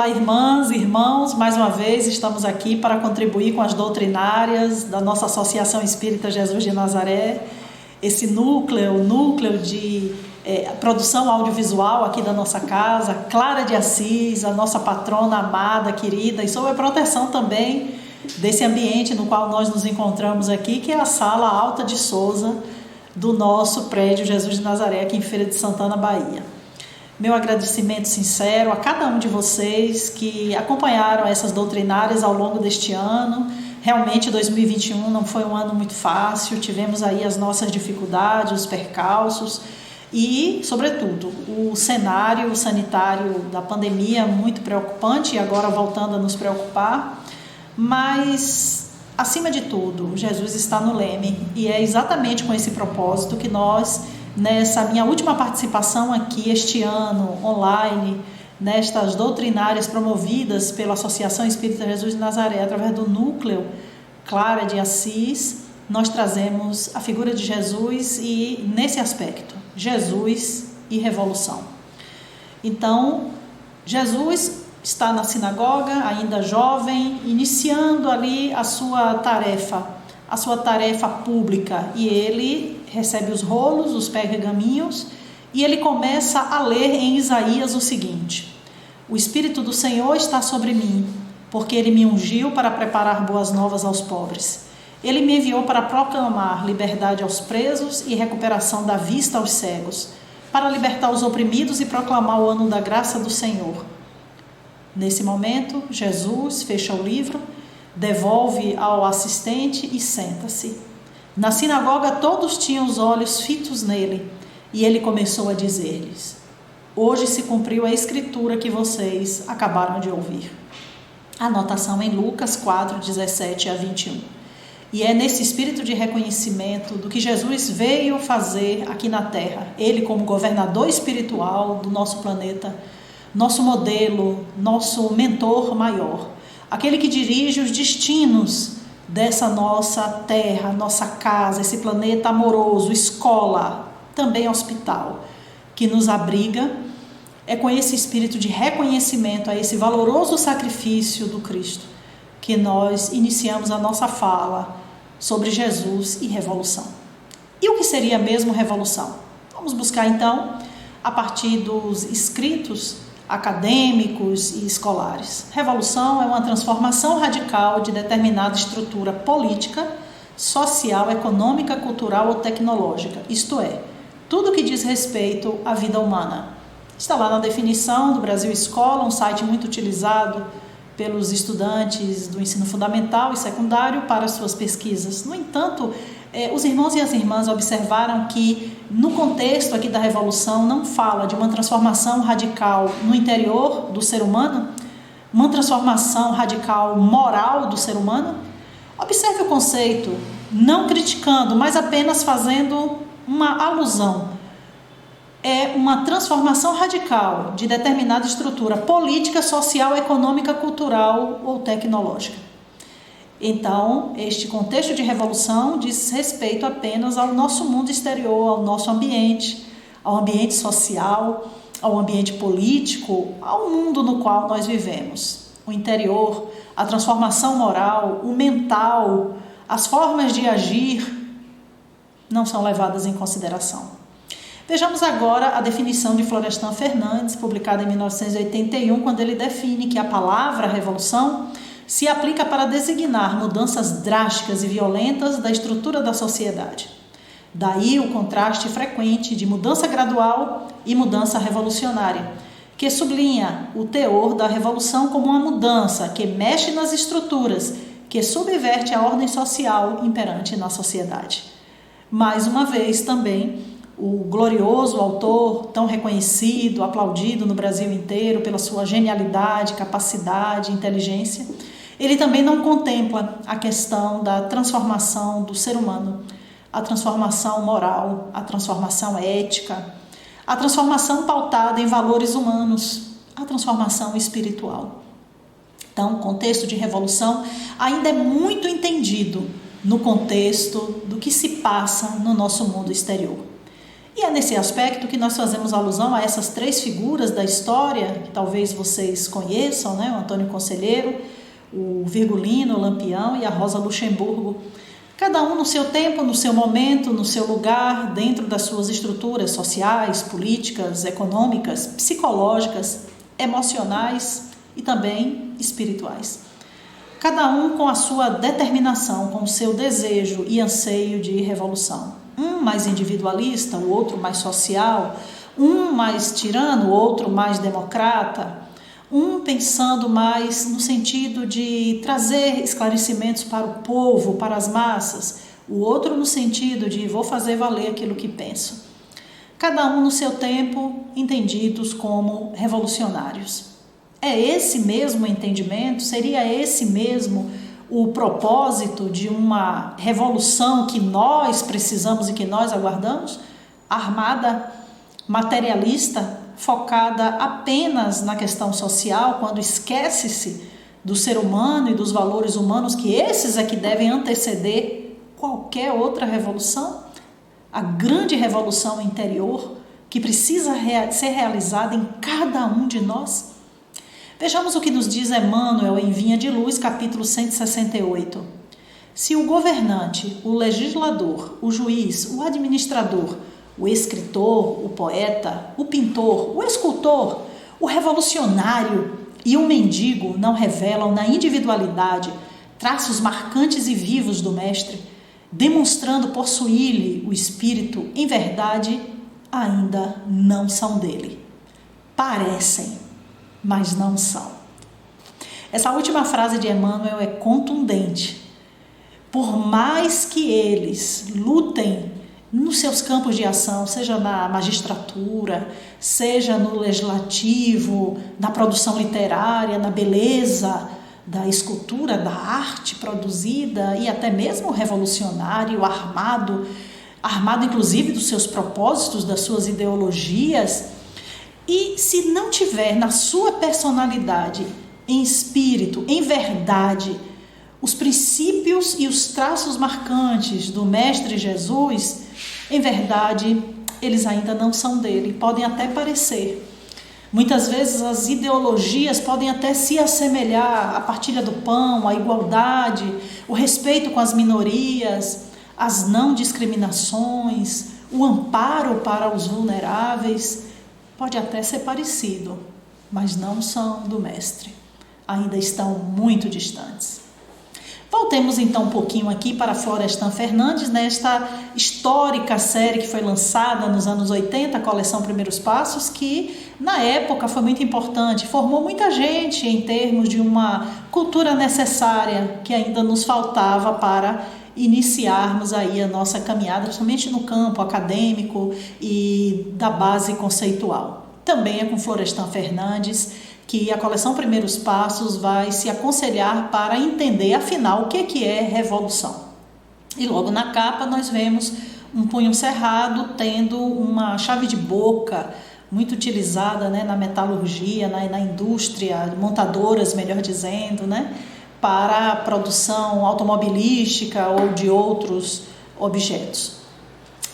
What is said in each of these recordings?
Olá, irmãs e irmãos, mais uma vez estamos aqui para contribuir com as doutrinárias da nossa Associação Espírita Jesus de Nazaré, esse núcleo de produção audiovisual aqui da nossa casa, Clara de Assis, a nossa patrona amada, querida, e sob a proteção também desse ambiente no qual nós nos encontramos aqui, que é a Sala Alta de Souza do nosso prédio Jesus de Nazaré, aqui em Feira de Santana, Bahia. Meu agradecimento sincero a cada um de vocês que acompanharam essas doutrinárias ao longo deste ano. Realmente 2021 não foi um ano muito fácil, tivemos aí as nossas dificuldades, os percalços e, sobretudo, o cenário sanitário da pandemia muito preocupante e agora voltando a nos preocupar, mas, acima de tudo, Jesus está no leme e é exatamente com esse propósito que nós, nessa minha última participação aqui este ano, online, nestas doutrinárias promovidas pela Associação Espírita Jesus de Nazaré, através do núcleo Clara de Assis, nós trazemos a figura de Jesus e, nesse aspecto, Jesus e revolução. Então, Jesus está na sinagoga, ainda jovem, iniciando ali a sua tarefa pública, e ele recebe os rolos, os pergaminhos, e ele começa a ler em Isaías o seguinte: o Espírito do Senhor está sobre mim, porque ele me ungiu para preparar boas novas aos pobres. Ele me enviou para proclamar liberdade aos presos e recuperação da vista aos cegos, para libertar os oprimidos e proclamar o ano da graça do Senhor. Nesse momento, Jesus fecha o livro, devolve ao assistente e senta-se. Na sinagoga todos tinham os olhos fitos nele, e ele começou a dizer-lhes: hoje se cumpriu a escritura que vocês acabaram de ouvir. Anotação em Lucas 4, 17 a 21. E é nesse espírito de reconhecimento do que Jesus veio fazer aqui na Terra, ele como governador espiritual do nosso planeta, nosso modelo, nosso mentor maior, aquele que dirige os destinos dessa nossa terra, nossa casa, esse planeta amoroso, escola, também hospital, que nos abriga. É com esse espírito de reconhecimento a esse valoroso sacrifício do Cristo que nós iniciamos a nossa fala sobre Jesus e revolução. E o que seria mesmo revolução? Vamos buscar então, a partir dos escritos acadêmicos e escolares. Revolução é uma transformação radical de determinada estrutura política, social, econômica, cultural ou tecnológica, isto é, tudo que diz respeito à vida humana. Está lá na definição do Brasil Escola, um site muito utilizado pelos estudantes do ensino fundamental e secundário para suas pesquisas. No entanto, os irmãos e as irmãs observaram que no contexto aqui da Revolução não fala de uma transformação radical no interior do ser humano, uma transformação radical moral do ser humano. Observe o conceito, não criticando, mas apenas fazendo uma alusão. É uma transformação radical de determinada estrutura política, social, econômica, cultural ou tecnológica. Então, este contexto de revolução diz respeito apenas ao nosso mundo exterior, ao nosso ambiente, ao ambiente social, ao ambiente político, ao mundo no qual nós vivemos. O interior, a transformação moral, o mental, as formas de agir não são levadas em consideração. Vejamos agora a definição de Florestan Fernandes, publicada em 1981, quando ele define que a palavra revolução se aplica para designar mudanças drásticas e violentas da estrutura da sociedade. Daí o contraste frequente de mudança gradual e mudança revolucionária, que sublinha o teor da revolução como uma mudança que mexe nas estruturas, que subverte a ordem social imperante na sociedade. Mais uma vez também, o glorioso autor, tão reconhecido, aplaudido no Brasil inteiro pela sua genialidade, capacidade, inteligência, ele também não contempla a questão da transformação do ser humano, a transformação moral, a transformação ética, a transformação pautada em valores humanos, a transformação espiritual. Então, o contexto de revolução ainda é muito entendido no contexto do que se passa no nosso mundo exterior. E é nesse aspecto que nós fazemos alusão a essas 3 figuras da história, que talvez vocês conheçam, né? O Antônio Conselheiro, o Virgulino, o Lampião e a Rosa Luxemburgo. Cada um no seu tempo, no seu momento, no seu lugar, dentro das suas estruturas sociais, políticas, econômicas, psicológicas, emocionais e também espirituais. Cada um com a sua determinação, com o seu desejo e anseio de revolução. Um mais individualista, o outro mais social, um mais tirano, o outro mais democrata, um pensando mais no sentido de trazer esclarecimentos para o povo, para as massas, o outro no sentido de vou fazer valer aquilo que penso. Cada um no seu tempo, entendidos como revolucionários. É esse mesmo entendimento? Seria esse mesmo o propósito de uma revolução que nós precisamos e que nós aguardamos? Armada, materialista, focada apenas na questão social, quando esquece-se do ser humano e dos valores humanos, que esses é que devem anteceder qualquer outra revolução? A grande revolução interior que precisa ser realizada em cada um de nós? Vejamos o que nos diz Emmanuel em Vinha de Luz, capítulo 168. Se o governante, o legislador, o juiz, o administrador, o escritor, o poeta, o pintor, o escultor, o revolucionário e o mendigo não revelam na individualidade traços marcantes e vivos do mestre, demonstrando possuir-lhe o espírito, em verdade, ainda não são dele. Parecem, mas não são. Essa última frase de Emmanuel é contundente. Por mais que eles lutem nos seus campos de ação, seja na magistratura, seja no legislativo, na produção literária, na beleza da escultura, da arte produzida e até mesmo revolucionário, armado inclusive dos seus propósitos, das suas ideologias, e se não tiver na sua personalidade, em espírito, em verdade, os princípios e os traços marcantes do Mestre Jesus, em verdade, eles ainda não são dele, podem até parecer. Muitas vezes as ideologias podem até se assemelhar à partilha do pão, à igualdade, o respeito com as minorias, as não discriminações, o amparo para os vulneráveis. Pode até ser parecido, mas não são do Mestre. Ainda estão muito distantes. Voltemos então um pouquinho aqui para Florestan Fernandes, nesta histórica série que foi lançada nos anos 80, a coleção Primeiros Passos, que na época foi muito importante, formou muita gente em termos de uma cultura necessária que ainda nos faltava para iniciarmos aí a nossa caminhada, principalmente no campo acadêmico e da base conceitual. Também é com Florestan Fernandes que a coleção Primeiros Passos vai se aconselhar para entender, afinal, o que é revolução. E logo na capa nós vemos um punho cerrado tendo uma chave de boca muito utilizada, né, na metalurgia, na indústria, montadoras, melhor dizendo, né, para a produção automobilística ou de outros objetos.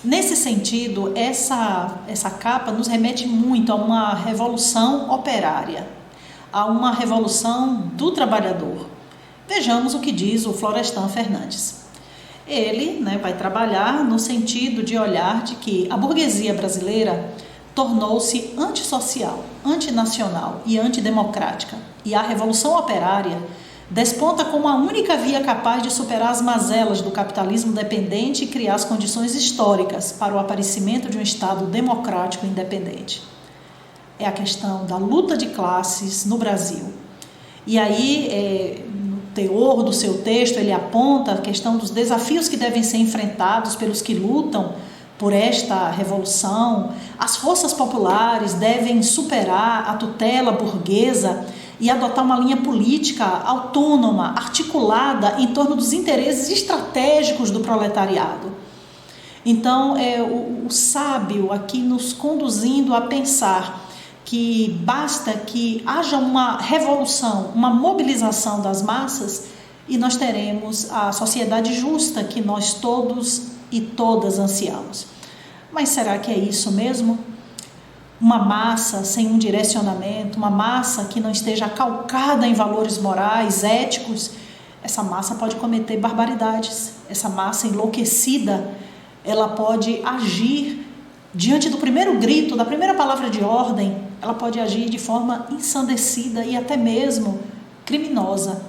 Nesse sentido, essa capa nos remete muito a uma revolução operária, a uma revolução do trabalhador. Vejamos o que diz o Florestan Fernandes. Ele, né, vai trabalhar no sentido de olhar de que a burguesia brasileira tornou-se antissocial, antinacional e antidemocrática, e a revolução operária desponta como a única via capaz de superar as mazelas do capitalismo dependente e criar as condições históricas para o aparecimento de um Estado democrático independente. É a questão da luta de classes no Brasil. E aí, no teor do seu texto, ele aponta a questão dos desafios que devem ser enfrentados pelos que lutam por esta revolução. As forças populares devem superar a tutela burguesa e adotar uma linha política autônoma, articulada em torno dos interesses estratégicos do proletariado. Então, o sábio aqui nos conduzindo a pensar que basta que haja uma revolução, uma mobilização das massas e nós teremos a sociedade justa que nós todos e todas ansiamos. Mas será que é isso mesmo? Uma massa sem um direcionamento, uma massa que não esteja calcada em valores morais, éticos, essa massa pode cometer barbaridades. Essa massa enlouquecida, ela pode agir diante do primeiro grito, da primeira palavra de ordem, ela pode agir de forma ensandecida e até mesmo criminosa.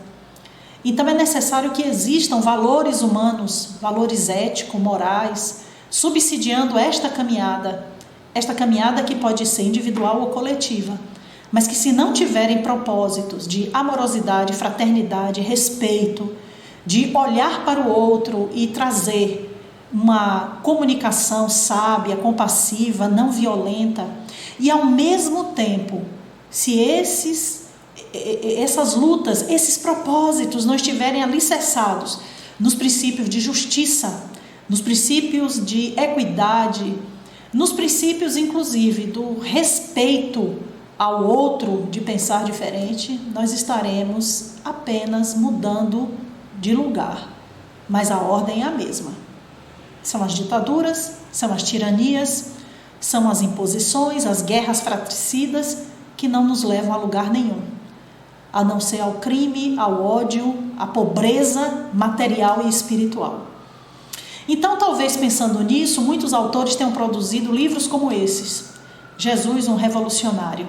Então é necessário que existam valores humanos, valores éticos, morais, subsidiando esta caminhada que pode ser individual ou coletiva, mas que se não tiverem propósitos de amorosidade, fraternidade, respeito, de olhar para o outro e trazer uma comunicação sábia, compassiva, não violenta, e ao mesmo tempo, se essas lutas, esses propósitos não estiverem alicerçados nos princípios de justiça, nos princípios de equidade, nos princípios inclusive do respeito ao outro, de pensar diferente, nós estaremos apenas mudando de lugar, mas a ordem é a mesma. São as ditaduras, são as tiranias, são as imposições, as guerras fratricidas que não nos levam a lugar nenhum, a não ser ao crime, ao ódio, à pobreza material e espiritual. Então, talvez pensando nisso, muitos autores tenham produzido livros como esses. Jesus, um revolucionário.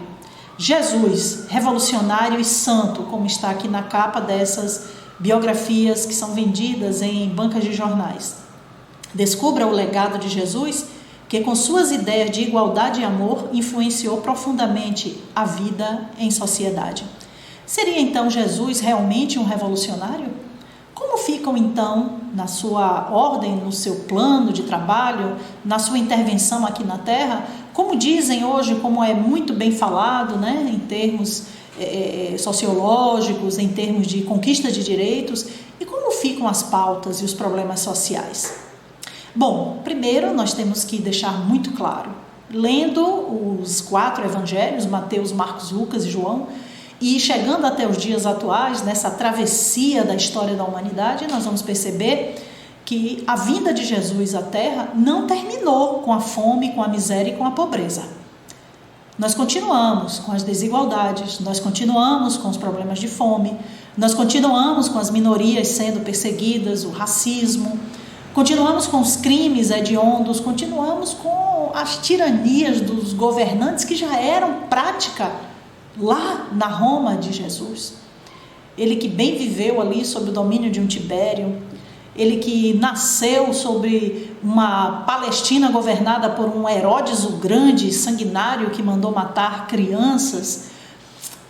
Jesus, revolucionário e santo, como está aqui na capa dessas biografias que são vendidas em bancas de jornais. Descubra o legado de Jesus, que com suas ideias de igualdade e amor influenciou profundamente a vida em sociedade. Seria então Jesus realmente um revolucionário? Como ficam então na sua ordem, no seu plano de trabalho, na sua intervenção aqui na Terra? Como dizem hoje, como é muito bem falado, né, em termos sociológicos, em termos de conquista de direitos, e como ficam as pautas e os problemas sociais? Bom, primeiro nós temos que deixar muito claro, lendo os 4 evangelhos, Mateus, Marcos, Lucas e João, e chegando até os dias atuais, nessa travessia da história da humanidade, nós vamos perceber que a vinda de Jesus à Terra não terminou com a fome, com a miséria e com a pobreza. Nós continuamos com as desigualdades, nós continuamos com os problemas de fome, nós continuamos com as minorias sendo perseguidas, o racismo, continuamos com os crimes hediondos, continuamos com as tiranias dos governantes que já eram prática lá na Roma de Jesus. Ele que bem viveu ali sob o domínio de um Tibério, ele que nasceu sobre uma Palestina governada por um Herodes o Grande, sanguinário, que mandou matar crianças.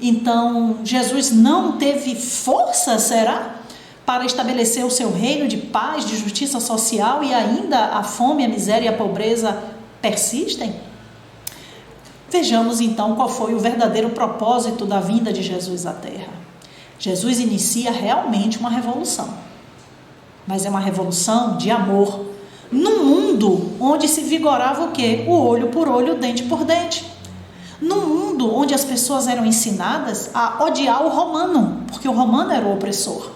Então, Jesus não teve força, será, para estabelecer o seu reino de paz, de justiça social, e ainda a fome, a miséria e a pobreza persistem? Vejamos então qual foi o verdadeiro propósito da vinda de Jesus à Terra. Jesus inicia realmente uma revolução, mas é uma revolução de amor, num mundo onde se vigorava o quê? O olho por olho, dente por dente. Num mundo onde as pessoas eram ensinadas a odiar o romano, porque o romano era o opressor.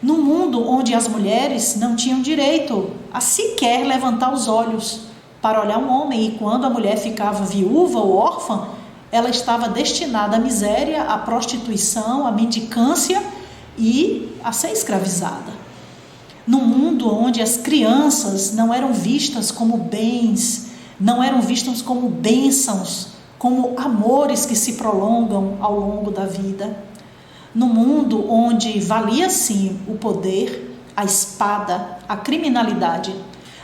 Num mundo onde as mulheres não tinham direito a sequer levantar os olhos para olhar um homem, e quando a mulher ficava viúva ou órfã, ela estava destinada à miséria, à prostituição, à mendicância e a ser escravizada. Num mundo onde as crianças não eram vistas como bens, não eram vistas como bênçãos, como amores que se prolongam ao longo da vida. Num mundo onde valia sim o poder, a espada, a criminalidade,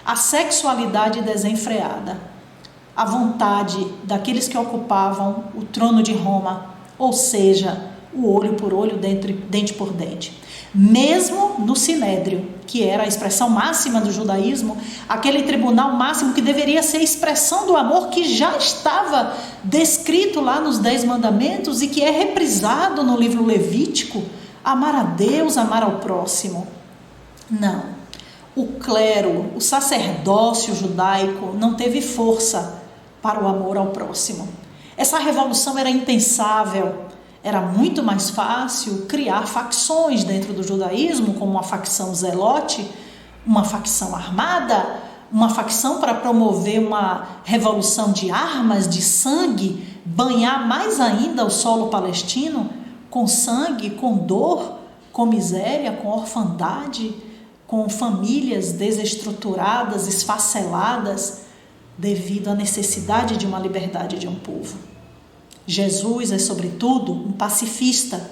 a sexualidade desenfreada, a vontade daqueles que ocupavam o trono de Roma, ou seja, o olho por olho, dente por dente. Mesmo no Sinédrio, que era a expressão máxima do judaísmo, aquele tribunal máximo que deveria ser a expressão do amor que já estava descrito lá nos 10 mandamentos e que é reprisado no livro Levítico, amar a Deus, amar ao próximo. Não, o clero, o sacerdócio judaico não teve força para o amor ao próximo. Essa revolução era impensável. Era muito mais fácil criar facções dentro do judaísmo, como uma facção zelote, uma facção armada, uma facção para promover uma revolução de armas, de sangue, banhar mais ainda o solo palestino com sangue, com dor, com miséria, com orfandade, com famílias desestruturadas, esfaceladas, devido à necessidade de uma liberdade de um povo. Jesus é, sobretudo, um pacifista.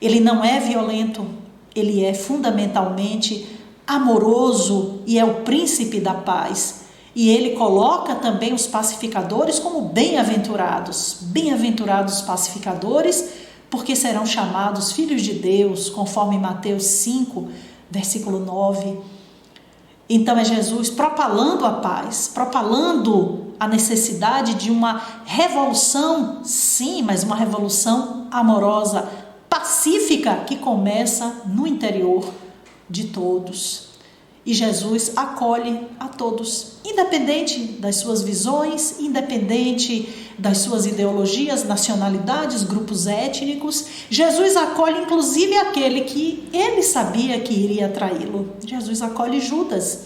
Ele não é violento, ele é fundamentalmente amoroso e é o príncipe da paz. E ele coloca também os pacificadores como bem-aventurados. Bem-aventurados pacificadores, porque serão chamados filhos de Deus, conforme Mateus 5, versículo 9. Então é Jesus propalando a paz, propalando a necessidade de uma revolução, sim, mas uma revolução amorosa, pacífica, que começa no interior de todos. E Jesus acolhe a todos, independente das suas visões, independente das suas ideologias, nacionalidades, grupos étnicos. Jesus acolhe inclusive aquele que ele sabia que iria traí-lo. Jesus acolhe Judas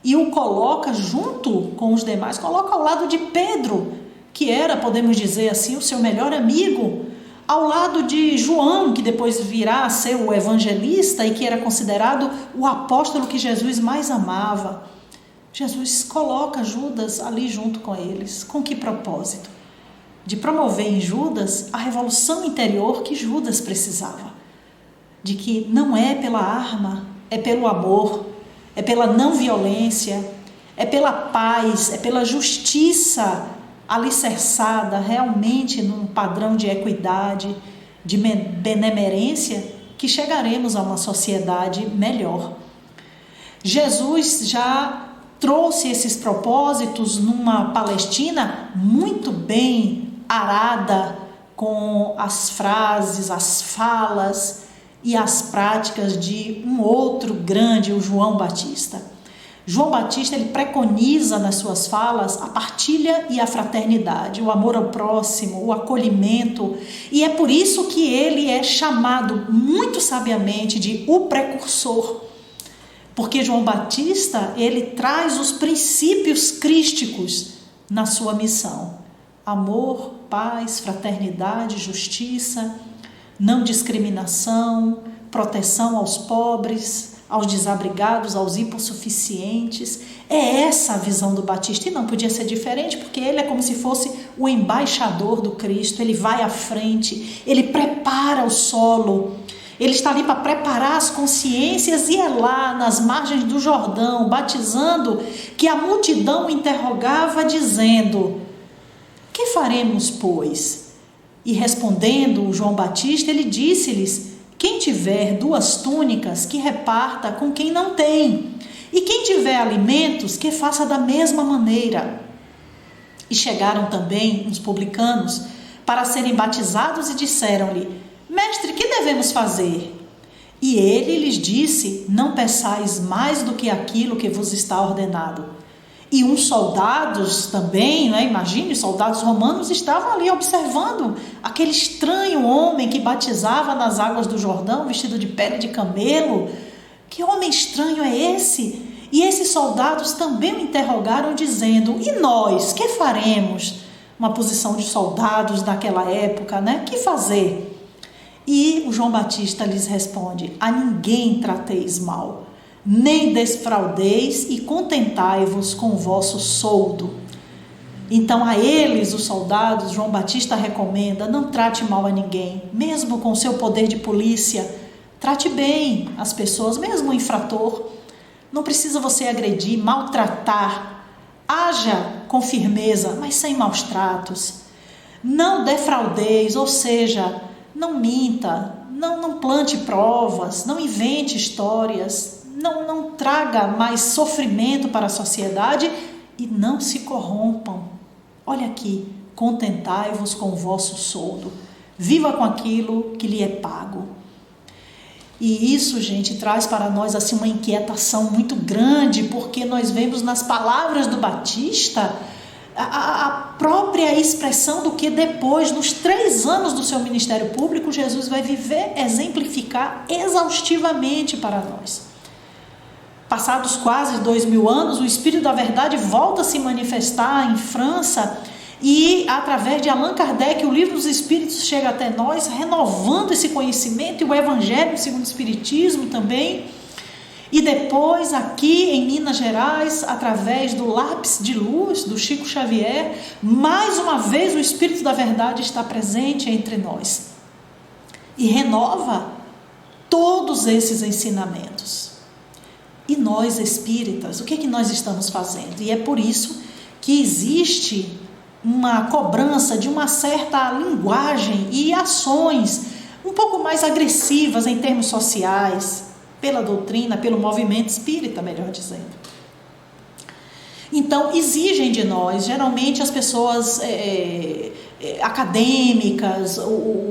e o coloca junto com os demais, coloca ao lado de Pedro, que era, podemos dizer assim, o seu melhor amigo, ao lado de João, que depois virá a ser o evangelista e que era considerado o apóstolo que Jesus mais amava. Jesus coloca Judas ali junto com eles. Com que propósito? De promover em Judas a revolução interior que Judas precisava. De que não é pela arma, é pelo amor, é pela não violência, é pela paz, é pela justiça alicerçada realmente num padrão de equidade, de benemerência, que chegaremos a uma sociedade melhor. Jesus já trouxe esses propósitos numa Palestina muito bem arada, com as frases, as falas e as práticas de um outro grande, o João Batista. João Batista, ele preconiza nas suas falas a partilha e a fraternidade, o amor ao próximo, o acolhimento, e é por isso que ele é chamado muito sabiamente de o precursor, porque João Batista, ele traz os princípios crísticos na sua missão: amor, paz, fraternidade, justiça, não discriminação, proteção aos pobres, aos desabrigados, aos hipossuficientes. É essa a visão do Batista, e não podia ser diferente, porque ele é como se fosse o embaixador do Cristo. Ele vai à frente, ele prepara o solo, ele está ali para preparar as consciências, e é lá nas margens do Jordão, batizando, que a multidão interrogava dizendo: que faremos, pois? E respondendo João Batista, ele disse-lhes: quem tiver 2 túnicas, que reparta com quem não tem, e quem tiver alimentos, que faça da mesma maneira. E chegaram também uns publicanos para serem batizados e disseram-lhe: mestre, que devemos fazer? E ele lhes disse: não peçais mais do que aquilo que vos está ordenado. E uns soldados também, imagine, os soldados romanos estavam ali observando aquele estranho homem que batizava nas águas do Jordão, vestido de pele de camelo. Que homem estranho é esse? E esses soldados também o interrogaram, dizendo: e nós, que faremos? Uma posição de soldados daquela época, que fazer? E o João Batista lhes responde: a ninguém trateis mal, nem desfraudeis, e contentai-vos com o vosso soldo. Então a eles, os soldados, João Batista recomenda: não trate mal a ninguém, mesmo com seu poder de polícia. Trate bem as pessoas, mesmo o infrator. Não precisa você agredir, maltratar. Haja com firmeza, mas sem maus tratos. Não defraudeis, ou seja, não minta, não plante provas, não invente histórias, não traga mais sofrimento para a sociedade, e não se corrompam. Olha aqui: contentai-vos com o vosso soldo. Viva com aquilo que lhe é pago. E isso, gente, traz para nós assim uma inquietação muito grande, porque nós vemos nas palavras do Batista a própria expressão do que depois, nos 3 anos do seu ministério público, Jesus vai viver, exemplificar exaustivamente para nós. passados quase 2000 anos, o Espírito da Verdade volta a se manifestar em França e, através de Allan Kardec, o Livro dos Espíritos chega até nós, renovando esse conhecimento, e o Evangelho segundo o Espiritismo também. E depois, aqui em Minas Gerais, através do Lápis de Luz, do Chico Xavier, mais uma vez o Espírito da Verdade está presente entre nós e renova todos esses ensinamentos. E nós, espíritas, o que é que nós estamos fazendo? E é por isso que existe uma cobrança de uma certa linguagem e ações um pouco mais agressivas em termos sociais, pela doutrina, pelo movimento espírita, melhor dizendo. Então, exigem de nós, geralmente as pessoas acadêmicas,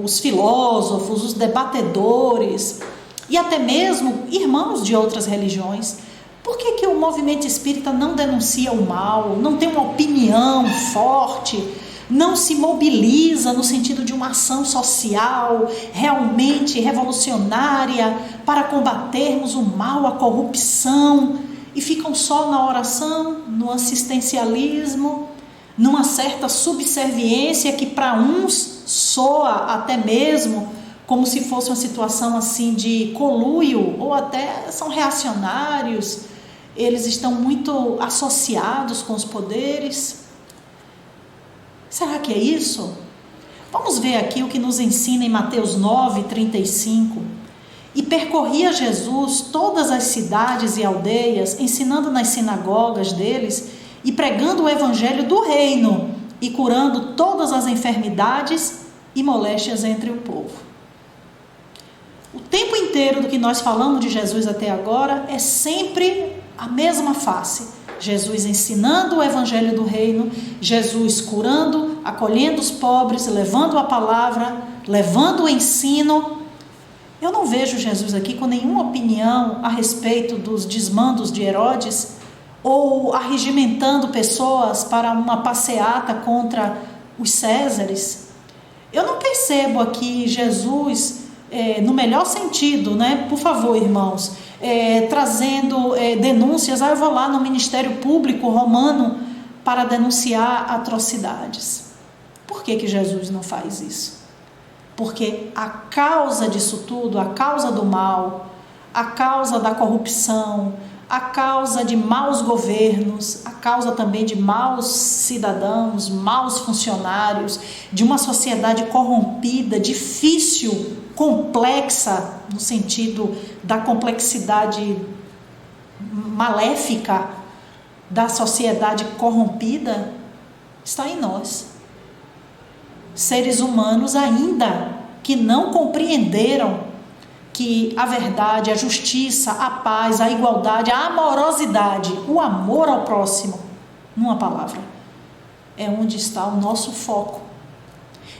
os filósofos, os debatedores, e até mesmo irmãos de outras religiões. Por que o movimento espírita não denuncia o mal, não tem uma opinião forte, não se mobiliza no sentido de uma ação social realmente revolucionária para combatermos o mal, a corrupção, e ficam só na oração, no assistencialismo, numa certa subserviência que para uns soa até mesmo como se fosse uma situação assim de conluio, ou até são reacionários, eles estão muito associados com os poderes. Será que é isso? Vamos ver aqui o que nos ensina em Mateus 9:35. E percorria Jesus todas as cidades e aldeias, ensinando nas sinagogas deles e pregando o evangelho do reino e curando todas as enfermidades e moléstias entre o povo. O tempo inteiro do que nós falamos de Jesus até agora é sempre a mesma face. Jesus ensinando o evangelho do reino, Jesus curando, acolhendo os pobres, levando a palavra, levando o ensino. Eu não vejo Jesus aqui com nenhuma opinião a respeito dos desmandos de Herodes, ou arregimentando pessoas para uma passeata contra os Césares. Eu não percebo aqui Jesus, no melhor sentido, né? Por favor, irmãos, trazendo denúncias. Eu vou lá no Ministério Público Romano para denunciar atrocidades. Por que Jesus não faz isso? Porque a causa disso tudo, a causa do mal, a causa da corrupção, a causa de maus governos, a causa também de maus cidadãos, maus funcionários, de uma sociedade corrompida, difícil, complexa, no sentido da complexidade maléfica da sociedade corrompida, está em nós. Seres humanos ainda que não compreenderam que a verdade, a justiça, a paz, a igualdade, a amorosidade, o amor ao próximo, numa palavra, é onde está o nosso foco.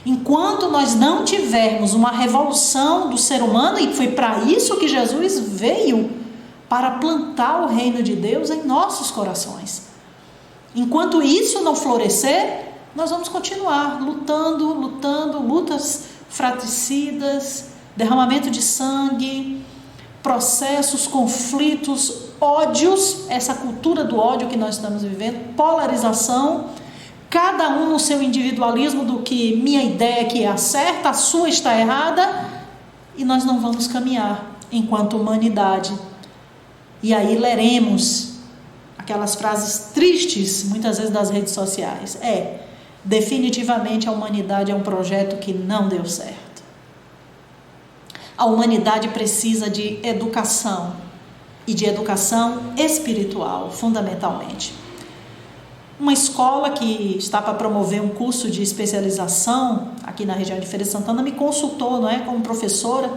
Enquanto nós não tivermos uma revolução do ser humano, e foi para isso que Jesus veio, para plantar o reino de Deus em nossos corações. Enquanto isso não florescer, nós vamos continuar lutando, lutas fratricidas, derramamento de sangue, processos, conflitos, ódios, essa cultura do ódio que nós estamos vivendo, polarização, cada um no seu individualismo do que minha ideia que é a certa, a sua está errada, e nós não vamos caminhar enquanto humanidade. E aí leremos aquelas frases tristes, muitas vezes das redes sociais. Definitivamente a humanidade é um projeto que não deu certo. A humanidade precisa de educação, e de educação espiritual, fundamentalmente. Uma escola que está para promover um curso de especialização aqui na região de Feira de Santana me consultou, como professora,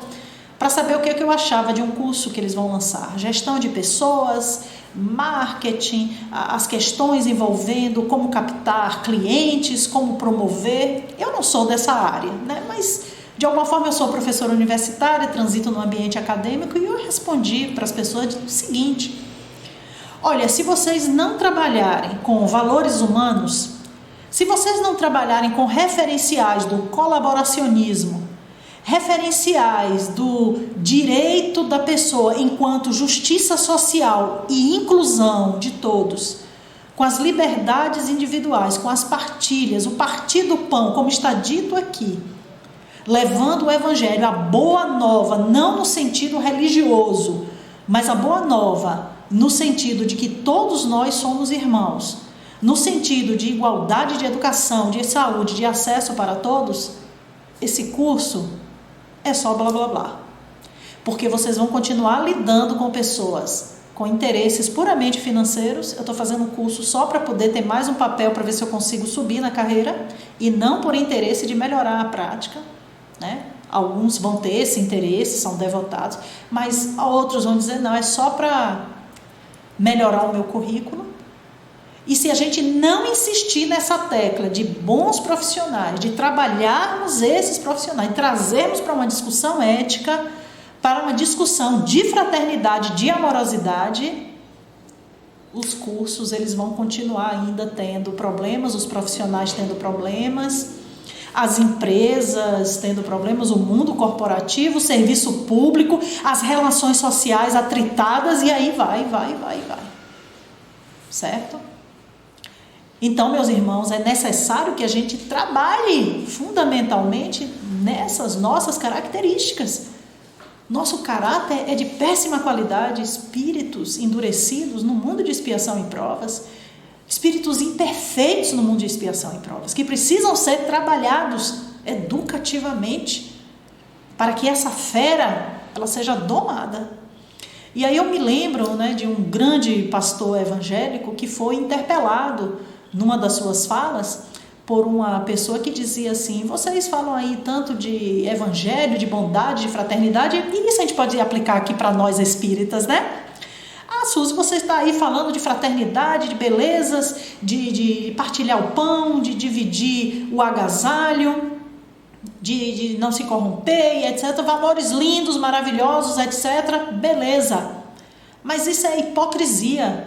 para saber o que eu achava de um curso que eles vão lançar. Gestão de pessoas, marketing, as questões envolvendo como captar clientes, como promover. Eu não sou dessa área, mas de alguma forma eu sou professora universitária, transito no ambiente acadêmico, e eu respondi para as pessoas o seguinte: olha, se vocês não trabalharem com valores humanos, se vocês não trabalharem com referenciais do colaboracionismo, referenciais do direito da pessoa enquanto justiça social e inclusão de todos, com as liberdades individuais, com as partilhas, o partir do pão, como está dito aqui, levando o evangelho, a boa nova, não no sentido religioso, mas a boa nova no sentido de que todos nós somos irmãos, no sentido de igualdade de educação, de saúde, de acesso para todos, esse curso é só blá blá blá. Porque vocês vão continuar lidando com pessoas com interesses puramente financeiros. Eu estou fazendo um curso só para poder ter mais um papel para ver se eu consigo subir na carreira e não por interesse de melhorar a prática, né? Alguns vão ter esse interesse, são devotados, mas outros vão dizer, não, é só para melhorar o meu currículo. E se a gente não insistir nessa tecla de bons profissionais, de trabalharmos esses profissionais, trazermos para uma discussão ética, para uma discussão de fraternidade, de amorosidade, os cursos eles vão continuar ainda tendo problemas, os profissionais tendo problemas, as empresas tendo problemas, o mundo corporativo, o serviço público, as relações sociais atritadas, e aí vai. Certo? Então, meus irmãos, é necessário que a gente trabalhe fundamentalmente nessas nossas características. Nosso caráter é de péssima qualidade, espíritos endurecidos no mundo de expiação e provas, espíritos imperfeitos no mundo de expiação e provas, que precisam ser trabalhados educativamente para que essa fera ela seja domada. E aí eu me lembro, né, de um grande pastor evangélico que foi interpelado numa das suas falas por uma pessoa que dizia assim: vocês falam aí tanto de evangelho, de bondade, de fraternidade, e isso a gente pode aplicar aqui para nós espíritas, né? Ah, Suzy, você está aí falando de fraternidade, de belezas, de partilhar o pão, de dividir o agasalho, de não se corromper, etc. Valores lindos, maravilhosos, etc. Beleza. Mas isso é hipocrisia.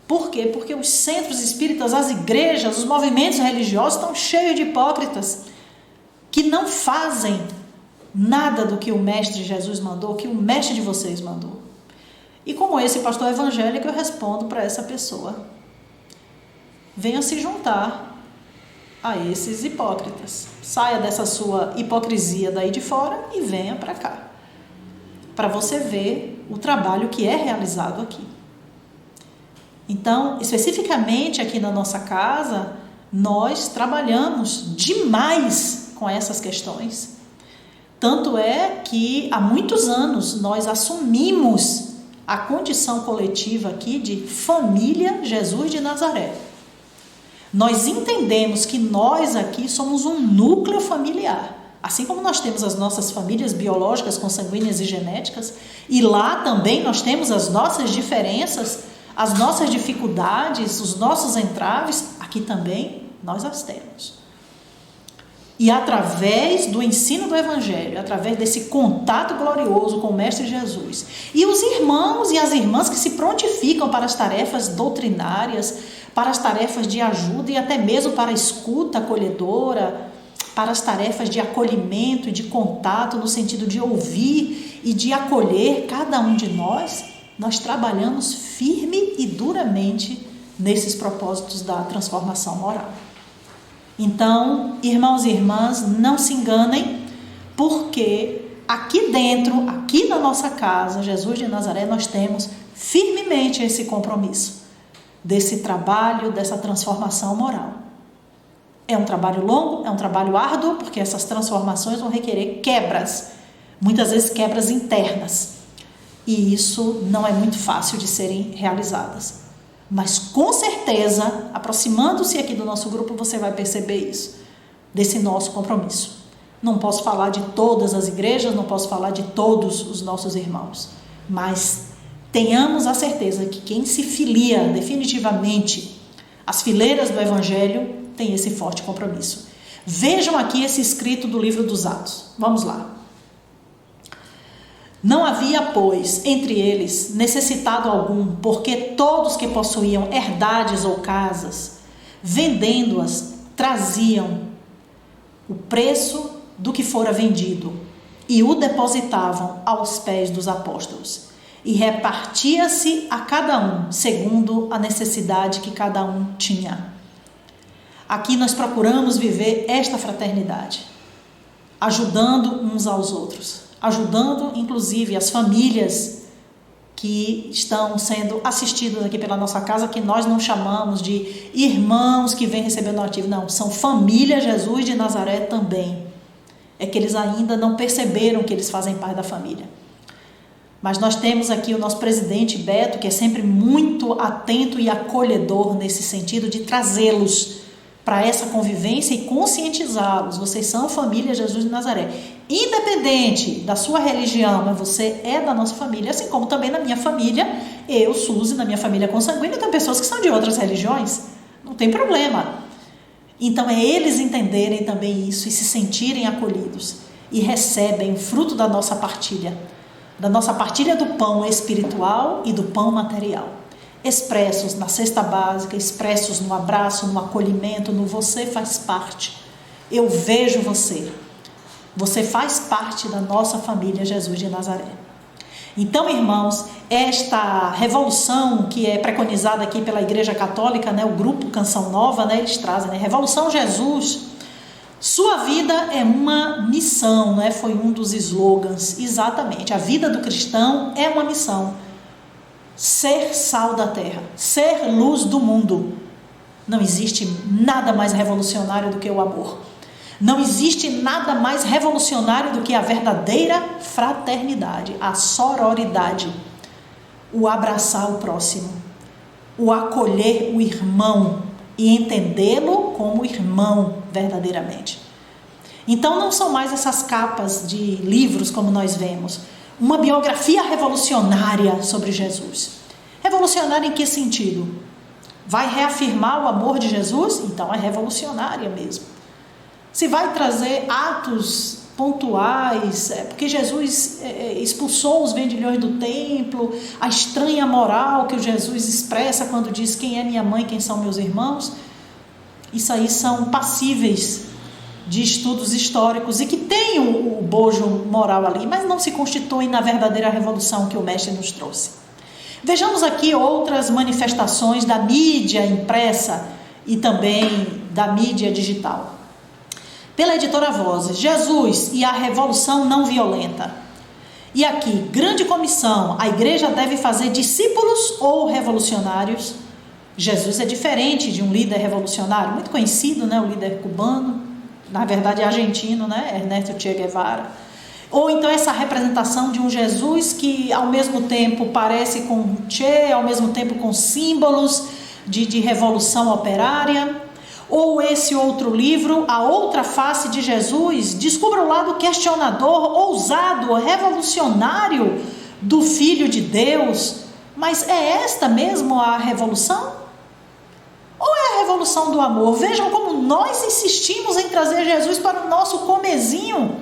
Por quê? Porque os centros espíritas, as igrejas, os movimentos religiosos estão cheios de hipócritas que não fazem nada do que o Mestre Jesus mandou, que o Mestre de vocês mandou. E como esse pastor evangélico, eu respondo para essa pessoa: venha se juntar a esses hipócritas. Saia dessa sua hipocrisia daí de fora e venha para cá, para você ver o trabalho que é realizado aqui. Então, especificamente aqui na nossa casa, nós trabalhamos demais com essas questões. Tanto é que há muitos anos nós assumimos a condição coletiva aqui de família Jesus de Nazaré. Nós entendemos que nós aqui somos um núcleo familiar. Assim como nós temos as nossas famílias biológicas, consanguíneas e genéticas, e lá também nós temos as nossas diferenças, as nossas dificuldades, os nossos entraves, aqui também nós as temos. E através do ensino do Evangelho, através desse contato glorioso com o Mestre Jesus, e os irmãos e as irmãs que se prontificam para as tarefas doutrinárias, para as tarefas de ajuda e até mesmo para a escuta acolhedora, para as tarefas de acolhimento e de contato, no sentido de ouvir e de acolher cada um de nós trabalhamos firme e duramente nesses propósitos da transformação moral. Então, irmãos e irmãs, não se enganem, porque aqui dentro, aqui na nossa casa, Jesus de Nazaré, nós temos firmemente esse compromisso desse trabalho, dessa transformação moral. É um trabalho longo, é um trabalho árduo, porque essas transformações vão requerer quebras, muitas vezes quebras internas. E isso não é muito fácil de serem realizadas. Mas com certeza, aproximando-se aqui do nosso grupo, você vai perceber isso, desse nosso compromisso. Não posso falar de todas as igrejas, não posso falar de todos os nossos irmãos, mas tenhamos a certeza que quem se filia definitivamente às fileiras do Evangelho tem esse forte compromisso. Vejam aqui esse escrito do livro dos Atos. Vamos lá. Não havia, pois, entre eles necessitado algum, porque todos que possuíam herdades ou casas, vendendo-as, traziam o preço do que fora vendido e o depositavam aos pés dos apóstolos. E repartia-se a cada um, segundo a necessidade que cada um tinha. Aqui nós procuramos viver esta fraternidade, ajudando uns aos outros, ajudando inclusive as famílias que estão sendo assistidas aqui pela nossa casa, que nós não chamamos de irmãos que vêm receber o donativo, não, são família Jesus de Nazaré também. É que eles ainda não perceberam que eles fazem parte da família. Mas nós temos aqui o nosso presidente Beto, que é sempre muito atento e acolhedor nesse sentido de trazê-los para essa convivência e conscientizá-los. Vocês são família Jesus de Nazaré. Independente da sua religião, mas você é da nossa família, assim como também na minha família, eu, Suzy, na minha família consanguínea, tem pessoas que são de outras religiões. Não tem problema. Então é eles entenderem também isso e se sentirem acolhidos. E recebem o fruto da nossa partilha do pão espiritual e do pão material. Expressos na cesta básica, expressos no abraço, no acolhimento, no você faz parte. Eu vejo você. Você faz parte da nossa família Jesus de Nazaré. Então, irmãos, esta revolução que é preconizada aqui pela Igreja Católica, né, o grupo Canção Nova, né, eles trazem, né, Revolução Jesus, sua vida é uma missão, né, foi um dos slogans, exatamente. A vida do cristão é uma missão. Ser sal da terra, ser luz do mundo. Não existe nada mais revolucionário do que o amor. Não existe nada mais revolucionário do que a verdadeira fraternidade, a sororidade, o abraçar o próximo, o acolher o irmão e entendê-lo como irmão verdadeiramente. Então não são mais essas capas de livros como nós vemos, uma biografia revolucionária sobre Jesus. Revolucionária em que sentido? Vai reafirmar o amor de Jesus? Então é revolucionária mesmo. Se vai trazer atos pontuais, porque Jesus expulsou os vendilhões do templo, a estranha moral que o Jesus expressa quando diz quem é minha mãe, quem são meus irmãos, isso aí são passíveis de estudos históricos e que tem o bojo moral ali, mas não se constituem na verdadeira revolução que o mestre nos trouxe. Vejamos aqui outras manifestações da mídia impressa e também da mídia digital. Pela editora Vozes, Jesus e a revolução não violenta. E aqui, grande comissão, a igreja deve fazer discípulos ou revolucionários? Jesus é diferente de um líder revolucionário, muito conhecido, né, o líder cubano, na verdade é argentino, né, Ernesto Che Guevara. Ou então essa representação de um Jesus que ao mesmo tempo parece com Che, ao mesmo tempo com símbolos de revolução operária. Ou esse outro livro, A Outra Face de Jesus, descubra o lado questionador, ousado, revolucionário do Filho de Deus. Mas é esta mesmo a revolução? Ou é a revolução do amor? Vejam como nós insistimos em trazer Jesus para o nosso comezinho,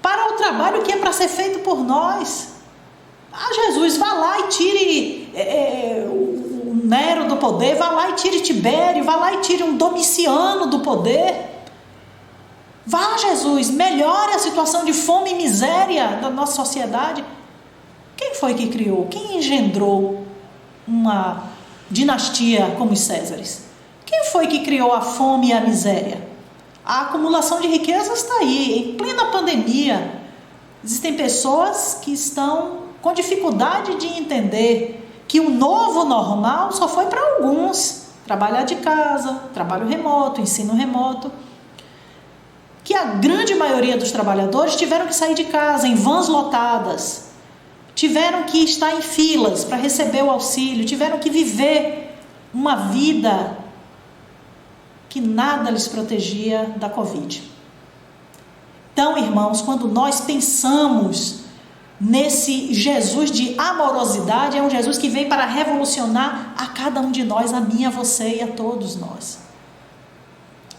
para o trabalho que é para ser feito por nós. Jesus, vá lá e tire o Nero do poder, vá lá e tire Tibério, vá lá e tire um Domiciano do poder. Vá, Jesus, melhore a situação de fome e miséria da nossa sociedade. Quem foi que criou? Quem engendrou uma dinastia como os Césares? Quem foi que criou a fome e a miséria? A acumulação de riquezas está aí, em plena pandemia. Existem pessoas que estão com dificuldade de entender que o novo normal só foi para alguns. Trabalhar de casa, trabalho remoto, ensino remoto. Que a grande maioria dos trabalhadores tiveram que sair de casa em vans lotadas. Tiveram que estar em filas para receber o auxílio. Tiveram que viver uma vida que nada lhes protegia da Covid. Então, irmãos, quando nós pensamos nesse Jesus de amorosidade, é um Jesus que vem para revolucionar a cada um de nós, a mim, a você e a todos nós.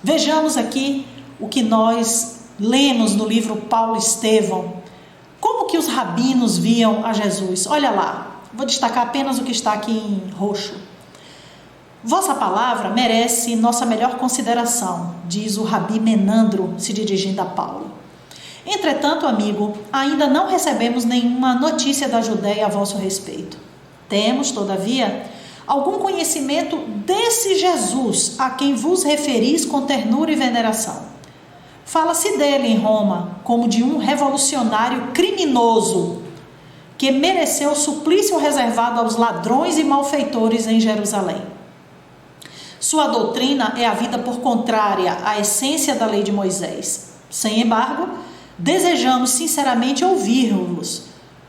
Vejamos aqui o que nós lemos no livro Paulo Estevão. Como que os rabinos viam a Jesus? Olha lá, vou destacar apenas o que está aqui em roxo. Vossa palavra merece nossa melhor consideração, diz o rabi Menandro, se dirigindo a Paulo. Entretanto, amigo, ainda não recebemos nenhuma notícia da Judéia a vosso respeito. Temos, todavia, algum conhecimento desse Jesus a quem vos referis com ternura e veneração. Fala-se dele em Roma como de um revolucionário criminoso que mereceu o suplício reservado aos ladrões e malfeitores em Jerusalém. Sua doutrina é a vida por contrária à essência da lei de Moisés. Sem embargo, desejamos sinceramente ouvir-vos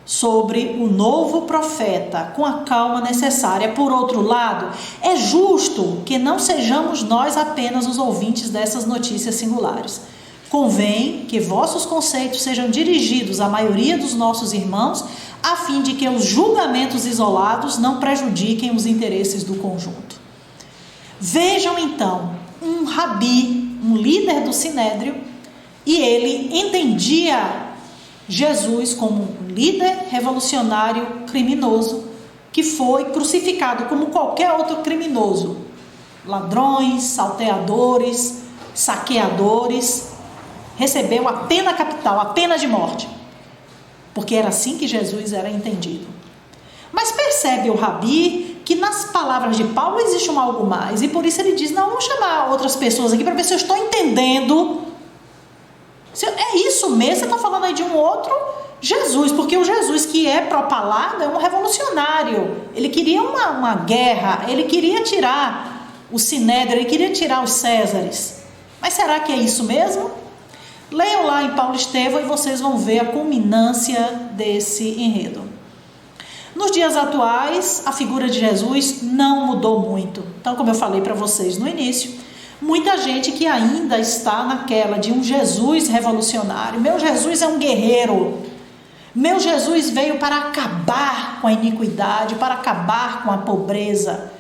sobre o novo profeta com a calma necessária. Por outro lado, é justo que não sejamos nós apenas os ouvintes dessas notícias singulares. Convém que vossos conceitos sejam dirigidos à maioria dos nossos irmãos, a fim de que os julgamentos isolados não prejudiquem os interesses do conjunto. Vejam então, um rabi, um líder do sinédrio, e ele entendia Jesus como um líder revolucionário criminoso que foi crucificado como qualquer outro criminoso. Ladrões, salteadores, saqueadores. Recebeu a pena capital, a pena de morte. Porque era assim que Jesus era entendido. Mas percebe o rabi que nas palavras de Paulo existe um algo mais. E por isso ele diz, não, vamos chamar outras pessoas aqui para ver se eu estou entendendo. É isso mesmo, você está falando aí de um outro Jesus, porque o Jesus que é propalado é um revolucionário. Ele queria uma guerra, ele queria tirar o sinédrio, ele queria tirar os Césares. Mas será que é isso mesmo? Leiam lá em Paulo e Estevão e vocês vão ver a culminância desse enredo. Nos dias atuais, a figura de Jesus não mudou muito. Então, como eu falei para vocês no início, muita gente que ainda está naquela de um Jesus revolucionário. Meu Jesus é um guerreiro. Meu Jesus veio para acabar com a iniquidade, para acabar com a pobreza.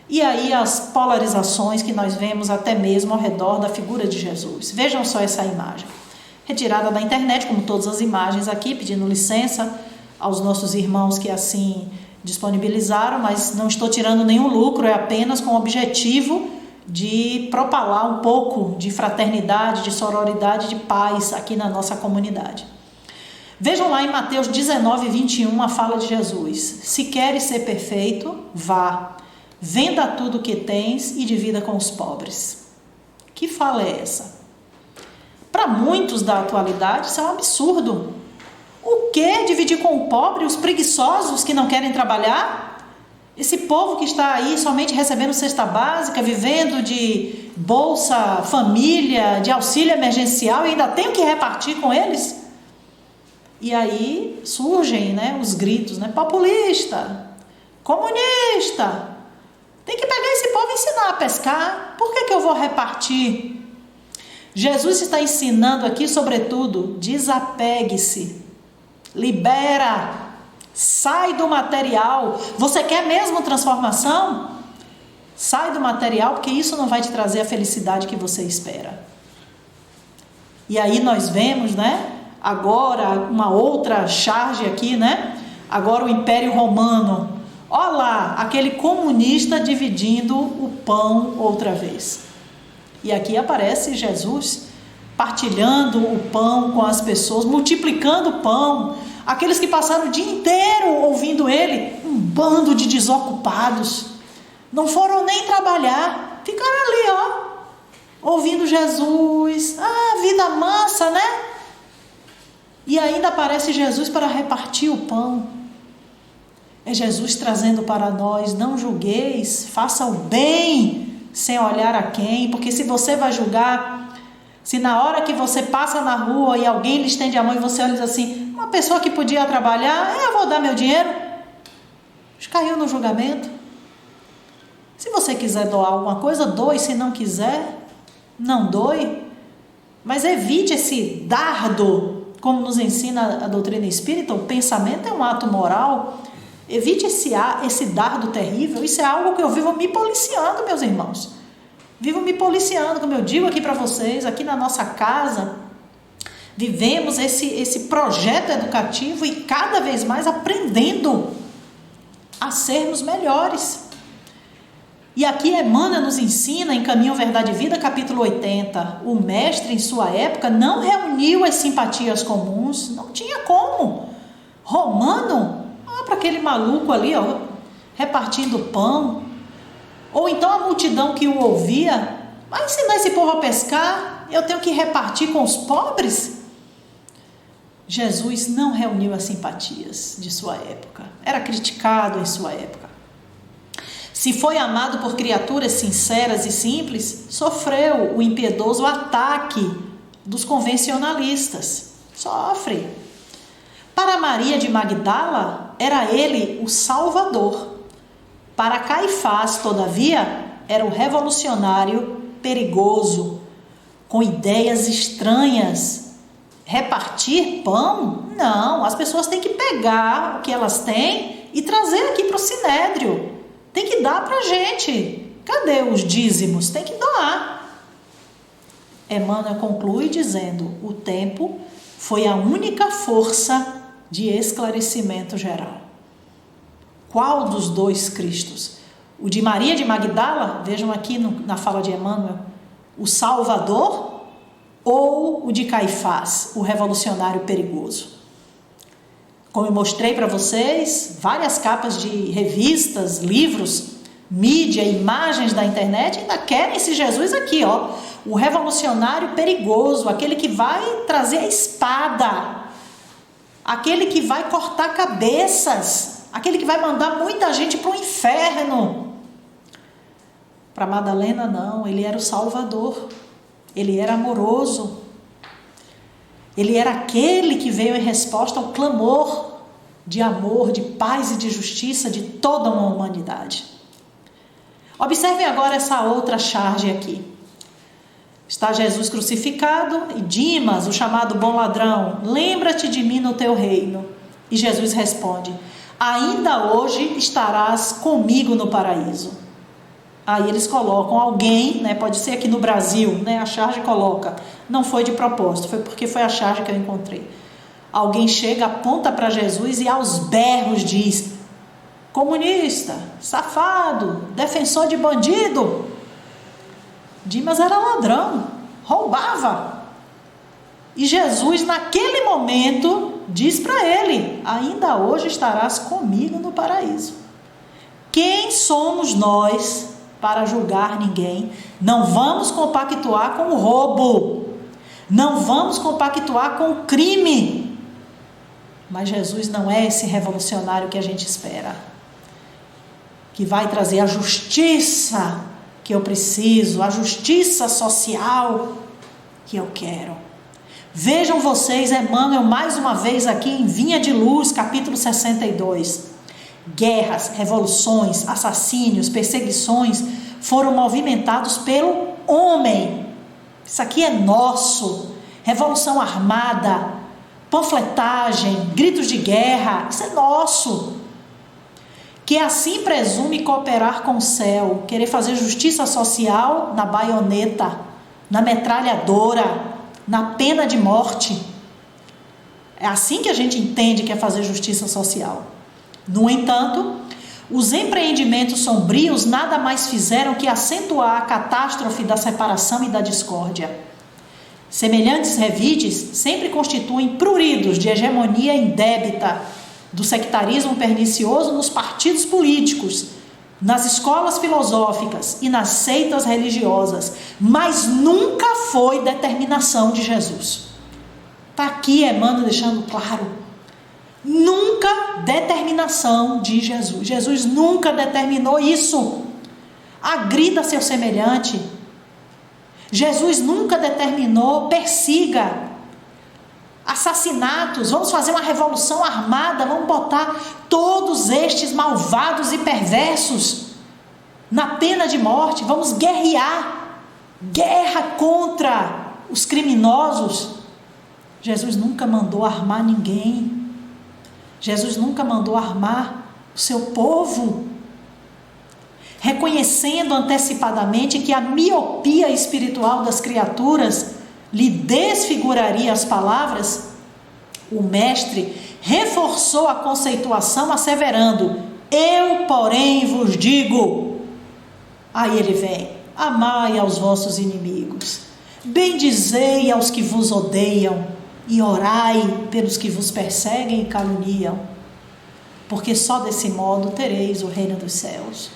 E aí as polarizações que nós vemos até mesmo ao redor da figura de Jesus. Vejam só essa imagem. Retirada da internet, como todas as imagens aqui, pedindo licença aos nossos irmãos que assim disponibilizaram, mas não estou tirando nenhum lucro, é apenas com o objetivo de propalar um pouco de fraternidade, de sororidade, de paz aqui na nossa comunidade. Vejam lá em Mateus 19, 21, a fala de Jesus. Se queres ser perfeito, vá, venda tudo o que tens e divida com os pobres. Que fala é essa? Para muitos da atualidade, isso é um absurdo. O que? Dividir com o pobre, os preguiçosos que não querem trabalhar? Esse povo que está aí somente recebendo cesta básica, vivendo de Bolsa Família, de auxílio emergencial, e ainda tenho que repartir com eles? E aí surgem, os gritos, populista, comunista. Tem que pegar esse povo e ensinar a pescar. Por que eu vou repartir? Jesus está ensinando aqui, sobretudo, desapegue-se, libera, sai do material. Você quer mesmo transformação? Sai do material, porque isso não vai te trazer a felicidade que você espera. E aí nós vemos, agora uma outra charge aqui, agora o Império Romano. Olha lá, aquele comunista dividindo o pão outra vez. E aqui aparece Jesus partilhando o pão com as pessoas, multiplicando o pão. Aqueles que passaram o dia inteiro ouvindo ele, um bando de desocupados, não foram nem trabalhar, ficaram ali, ouvindo Jesus. Vida mansa, E ainda aparece Jesus para repartir o pão. É Jesus trazendo para nós, não julgueis, faça o bem, sem olhar a quem, porque se você vai julgar, se na hora que você passa na rua e alguém lhe estende a mão e você olha e diz assim, uma pessoa que podia trabalhar, eu vou dar meu dinheiro, caiu no julgamento. Se você quiser doar alguma coisa, doe, se não quiser, não doe, mas evite esse dardo, como nos ensina a doutrina espírita, o pensamento é um ato moral. Evite esse dardo terrível. Isso é algo que eu vivo me policiando, meus irmãos. Vivo me policiando, como eu digo aqui para vocês, aqui na nossa casa. Vivemos esse projeto educativo e cada vez mais aprendendo a sermos melhores. E aqui Emmanuel nos ensina em Caminho, Verdade e Vida, capítulo 80, o mestre em sua época não reuniu as simpatias comuns, não tinha como. Romano, para aquele maluco ali, repartindo pão, ou então a multidão que o ouvia, vai ensinar esse povo a pescar, eu tenho que repartir com os pobres? Jesus não reuniu as simpatias de sua época, era criticado em sua época. Se foi amado por criaturas sinceras e simples, sofreu o impiedoso ataque dos convencionalistas. Sofre. Para Maria de Magdala, era ele o Salvador. Para Caifás, todavia, era o revolucionário perigoso, com ideias estranhas. Repartir pão? Não, as pessoas têm que pegar o que elas têm e trazer aqui para o Sinédrio. Tem que dar para a gente. Cadê os dízimos? Tem que doar. Emmanuel conclui dizendo: o tempo foi a única força de esclarecimento geral. Qual dos dois Cristos? O de Maria de Magdala, vejam aqui na fala de Emmanuel, o Salvador, ou o de Caifás, o revolucionário perigoso? Como eu mostrei para vocês, várias capas de revistas, livros, mídia, imagens da internet ainda querem esse Jesus aqui, o revolucionário perigoso, aquele que vai trazer a espada, aquele que vai cortar cabeças, aquele que vai mandar muita gente para o inferno. Para Madalena não, ele era o Salvador, ele era amoroso. Ele era aquele que veio em resposta ao clamor de amor, de paz e de justiça de toda uma humanidade. Observem agora essa outra charge aqui. Está Jesus crucificado e Dimas, o chamado bom ladrão, lembra-te de mim no teu reino. E Jesus responde: ainda hoje estarás comigo no paraíso. Aí eles colocam alguém, pode ser aqui no Brasil, a charge coloca, não foi de propósito, foi porque foi a charge que eu encontrei. Alguém chega, aponta para Jesus e aos berros diz: comunista, safado, defensor de bandido. Dimas era ladrão, roubava. E Jesus, naquele momento, diz para ele: ainda hoje estarás comigo no paraíso. Quem somos nós para julgar ninguém? Não vamos compactuar com o roubo, não vamos compactuar com o crime. Mas Jesus não é esse revolucionário que a gente espera, que vai trazer a justiça que eu preciso, a justiça social que eu quero. Vejam vocês, Emmanuel mais uma vez aqui em Vinha de Luz, capítulo 62. Guerras, revoluções, assassínios, perseguições foram movimentados pelo homem. Isso aqui é nosso. Revolução armada, panfletagem, gritos de guerra, isso é nosso. Que assim presume cooperar com o céu, querer fazer justiça social na baioneta, na metralhadora, na pena de morte. É assim que a gente entende que é fazer justiça social. No entanto, os empreendimentos sombrios nada mais fizeram que acentuar a catástrofe da separação e da discórdia. Semelhantes revides sempre constituem pruridos de hegemonia indébita do sectarismo pernicioso nos partidos políticos, nas escolas filosóficas e nas seitas religiosas, mas nunca foi determinação de Jesus. Está aqui Emmanuel deixando claro. Nunca determinação de Jesus. Jesus nunca determinou isso. Agrida seu semelhante. Jesus nunca determinou persiga. Assassinatos, vamos fazer uma revolução armada, vamos botar todos estes malvados e perversos na pena de morte, vamos guerrear, guerra contra os criminosos. Jesus nunca mandou armar ninguém. Jesus nunca mandou armar o seu povo. Reconhecendo antecipadamente que a miopia espiritual das criaturas lhe desfiguraria as palavras, o mestre reforçou a conceituação asseverando: eu, porém, vos digo. Aí ele vem: amai aos vossos inimigos, bendizei aos que vos odeiam e orai pelos que vos perseguem e caluniam, porque só desse modo tereis o reino dos céus.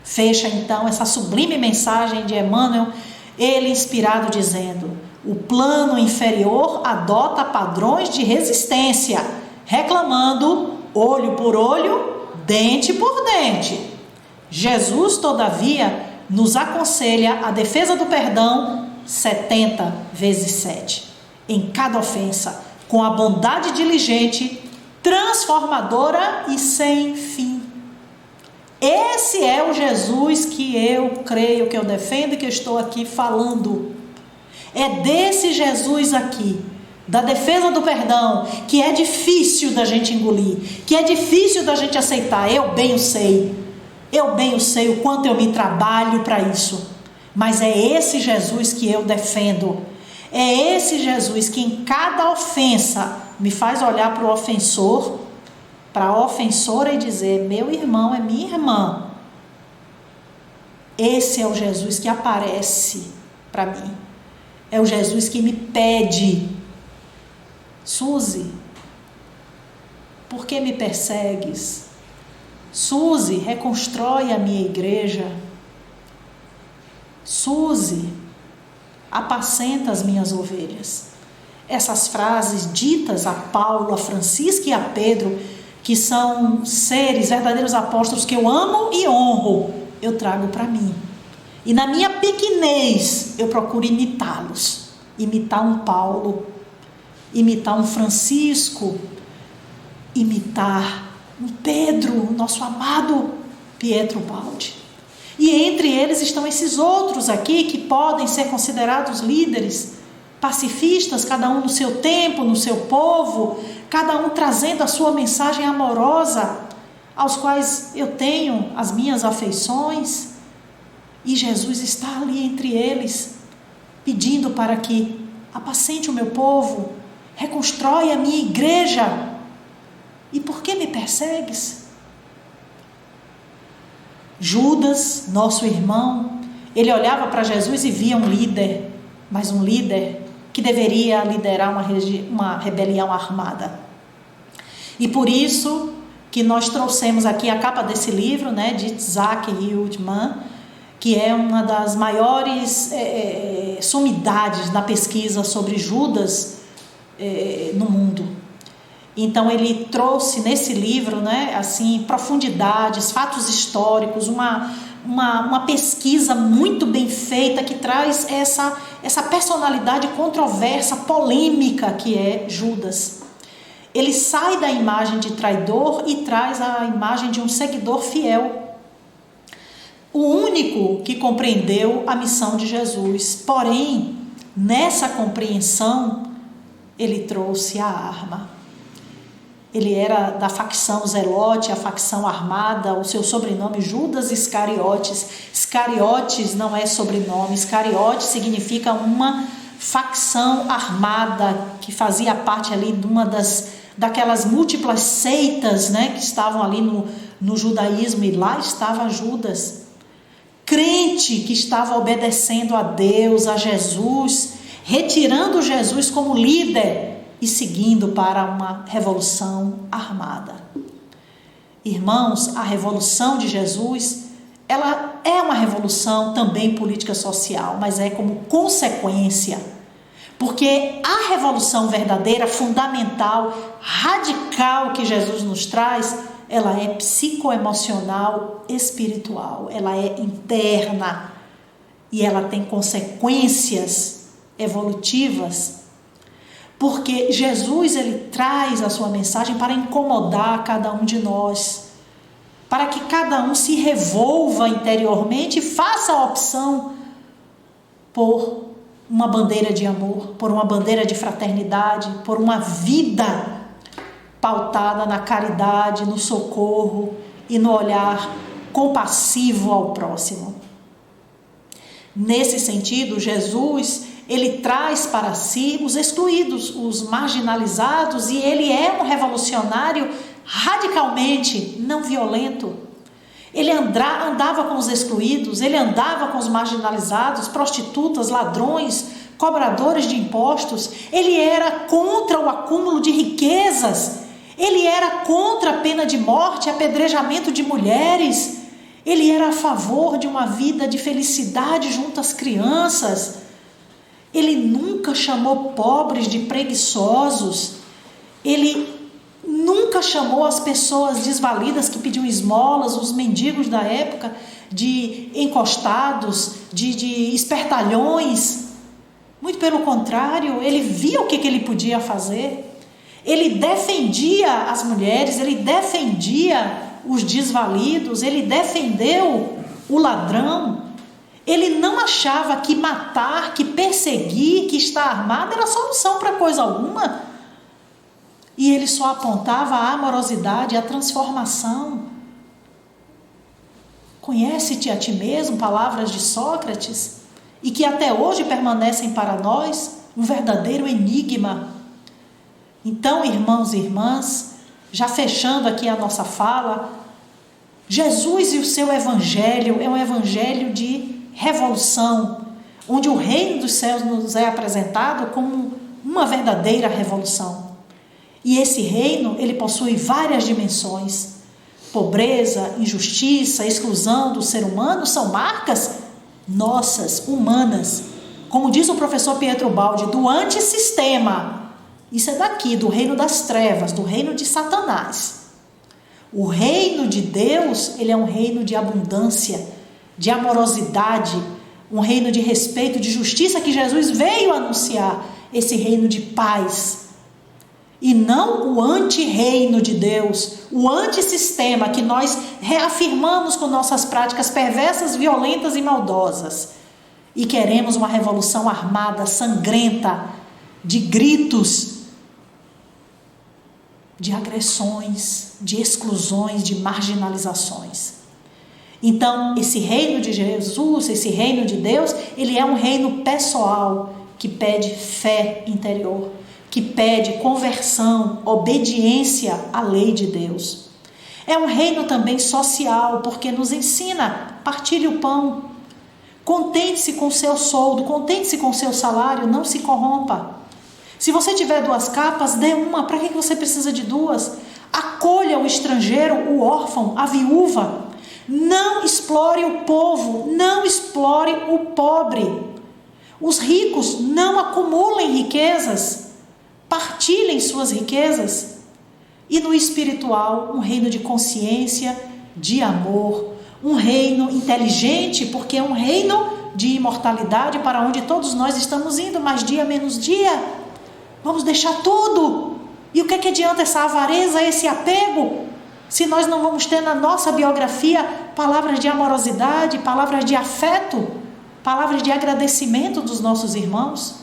Fecha então essa sublime mensagem de Emmanuel, ele inspirado dizendo: o plano inferior adota padrões de resistência, reclamando olho por olho, dente por dente. Jesus, todavia, nos aconselha a defesa do perdão 70 vezes 7, em cada ofensa, com a bondade diligente, transformadora e sem fim. Esse é o Jesus que eu creio, que eu defendo e que eu estou aqui falando. É desse Jesus aqui, da defesa do perdão, que é difícil da gente engolir, que é difícil da gente aceitar. Eu bem o sei o quanto eu me trabalho para isso, mas é esse Jesus que eu defendo. É esse Jesus que em cada ofensa me faz olhar para o ofensor, para a ofensora, e dizer: meu irmão é minha irmã. Esse é o Jesus que aparece para mim. É o Jesus que me pede: Suzy, por que me persegues? Suzy, reconstrói a minha igreja. Suzy, apacenta as minhas ovelhas. Essas frases ditas a Paulo, a Francisca e a Pedro, que são seres, verdadeiros apóstolos que eu amo e honro, eu trago para mim. E na minha pequenez eu procuro imitá-los. Imitar um Paulo, imitar um Francisco, imitar um Pedro, nosso amado Pietro Baldi. E entre eles estão esses outros aqui que podem ser considerados líderes, pacifistas, cada um no seu tempo, no seu povo, cada um trazendo a sua mensagem amorosa, aos quais eu tenho as minhas afeições. E Jesus está ali entre eles, pedindo para que apacente o meu povo, reconstrói a minha igreja. E por que me persegues? Judas, nosso irmão, ele olhava para Jesus e via um líder, mas um líder que deveria liderar uma rebelião armada. E por isso que nós trouxemos aqui a capa desse livro, né, de Isaac Hildmann, que é uma das maiores sumidades na pesquisa sobre Judas no mundo. Então ele trouxe nesse livro, né, assim, profundidades, fatos históricos, uma pesquisa muito bem feita que traz essa personalidade controversa, polêmica que é Judas. Ele sai da imagem de traidor e traz a imagem de um seguidor fiel. O único que compreendeu a missão de Jesus. Porém, nessa compreensão, ele trouxe a arma. Ele era da facção Zelote, a facção armada, o seu sobrenome Judas Iscariotes. Iscariotes não é sobrenome, Iscariotes significa uma facção armada que fazia parte ali de uma daquelas múltiplas seitas, né, que estavam ali no judaísmo, e lá estava Judas. Crente que estava obedecendo a Deus, a Jesus, retirando Jesus como líder e seguindo para uma revolução armada. Irmãos, a revolução de Jesus, ela é uma revolução também política social, mas é como consequência. Porque a revolução verdadeira, fundamental, radical que Jesus nos traz, ela é psicoemocional, espiritual, ela é interna e ela tem consequências evolutivas. Porque Jesus, ele traz a sua mensagem para incomodar cada um de nós, para que cada um se revolva interiormente e faça a opção por uma bandeira de amor, por uma bandeira de fraternidade, por uma vida pautada na caridade, no socorro e no olhar compassivo ao próximo. Nesse sentido, Jesus, ele traz para si os excluídos, os marginalizados, e ele é um revolucionário radicalmente não violento. Ele andava com os excluídos, ele andava com os marginalizados, prostitutas, ladrões, cobradores de impostos. Ele era contra o acúmulo de riquezas, ele era contra a pena de morte, apedrejamento de mulheres, ele era a favor de uma vida de felicidade junto às crianças. Ele nunca chamou pobres de preguiçosos, ele nunca chamou as pessoas desvalidas que pediam esmolas, os mendigos da época, de encostados, de espertalhões. Muito pelo contrário, ele via o que ele podia fazer. Ele defendia as mulheres, ele defendia os desvalidos, ele defendeu o ladrão. Ele não achava que matar, que perseguir, que estar armado era solução para coisa alguma. E ele só apontava a amorosidade, a transformação. Conhece-te a ti mesmo, palavras de Sócrates, e que até hoje permanecem para nós um verdadeiro enigma. Então, irmãos e irmãs, já fechando aqui a nossa fala, Jesus e o seu evangelho é um evangelho de revolução, onde o reino dos céus nos é apresentado como uma verdadeira revolução. E esse reino, ele possui várias dimensões. Pobreza, injustiça, exclusão do ser humano são marcas nossas, humanas. Como diz o professor Pietro Baldi, do antissistema. Isso é daqui, do reino das trevas, do reino de Satanás. O reino de Deus, ele é um reino de abundância, de amorosidade, um reino de respeito, de justiça, que Jesus veio anunciar, esse reino de paz. E não o anti-reino de Deus, o antissistema que nós reafirmamos com nossas práticas perversas, violentas e maldosas. E queremos uma revolução armada, sangrenta, de gritos, de agressões, de exclusões, de marginalizações. Então, esse reino de Jesus, esse reino de Deus, ele é um reino pessoal que pede fé interior, que pede conversão, obediência à lei de Deus. É um reino também social, porque nos ensina, partilhe o pão, contente-se com o seu soldo, contente-se com o seu salário, não se corrompa. Se você tiver 2 capas, dê uma, para que você precisa de 2? Acolha o estrangeiro, o órfão, a viúva. Não explore o povo, não explore o pobre. Os ricos não acumulem riquezas, partilhem suas riquezas. E no espiritual, um reino de consciência, de amor, um reino inteligente, porque é um reino de imortalidade para onde todos nós estamos indo, mais dia menos dia. Vamos deixar tudo. E o que adianta essa avareza, esse apego, se nós não vamos ter na nossa biografia palavras de amorosidade, palavras de afeto, palavras de agradecimento dos nossos irmãos?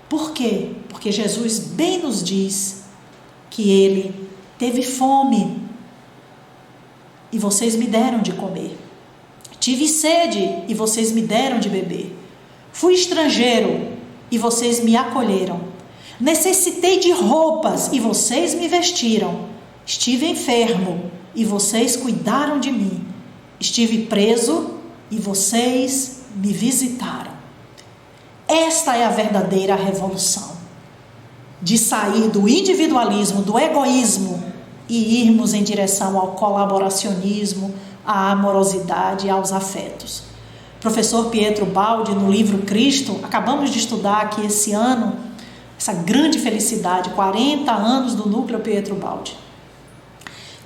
Por quê? Porque Jesus bem nos diz que ele teve fome e vocês me deram de comer. Tive sede e vocês me deram de beber. Fui estrangeiro e vocês me acolheram. Necessitei de roupas e vocês me vestiram. Estive enfermo e vocês cuidaram de mim. Estive preso e vocês me visitaram. Esta é a verdadeira revolução. De sair do individualismo, do egoísmo e irmos em direção ao colaboracionismo, à amorosidade e aos afetos. Professor Pietro Baldi, no livro Cristo, acabamos de estudar aqui esse ano, essa grande felicidade, 40 anos do Núcleo Pietro Baldi.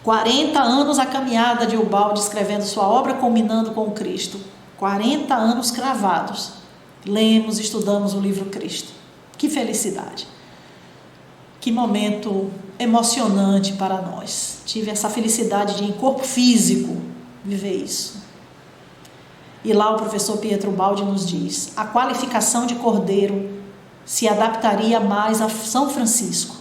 40 anos a caminhada de Ubaldi escrevendo sua obra, culminando com o Cristo. 40 anos cravados. Lemos, estudamos o livro Cristo. Que felicidade. Que momento emocionante para nós. Tive essa felicidade de, em corpo físico, viver isso. E lá o professor Pietro Baldi nos diz: a qualificação de cordeiro se adaptaria mais a São Francisco.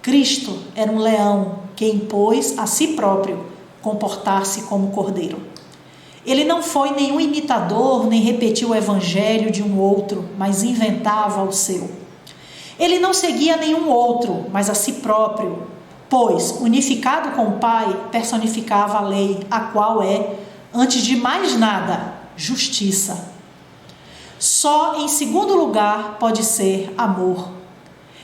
Cristo era um leão que impôs a si próprio comportar-se como cordeiro. Ele não foi nenhum imitador, nem repetiu o evangelho de um outro, mas inventava o seu. Ele não seguia nenhum outro, mas a si próprio. pois, unificado com o Pai, personificava a lei, a qual é, antes de mais nada, justiça. Só em segundo lugar pode ser amor.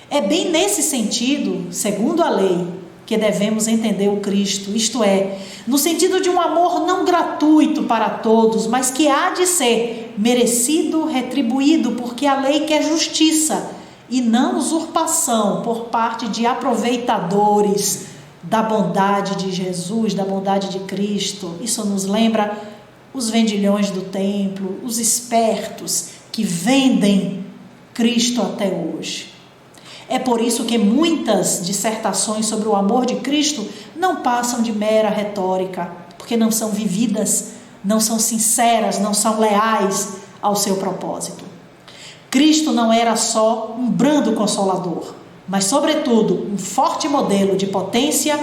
É bem nesse sentido, segundo a lei, que devemos entender o Cristo, isto é, no sentido de um amor não gratuito para todos, mas que há de ser merecido, retribuído, porque a lei quer justiça e não usurpação por parte de aproveitadores da bondade de Jesus, da bondade de Cristo. Isso nos lembra os vendilhões do templo, os espertos que vendem Cristo até hoje. É por isso que muitas dissertações sobre o amor de Cristo não passam de mera retórica, porque não são vividas, não são sinceras, não são leais ao seu propósito. Cristo não era só um brando consolador, mas sobretudo um forte modelo de potência,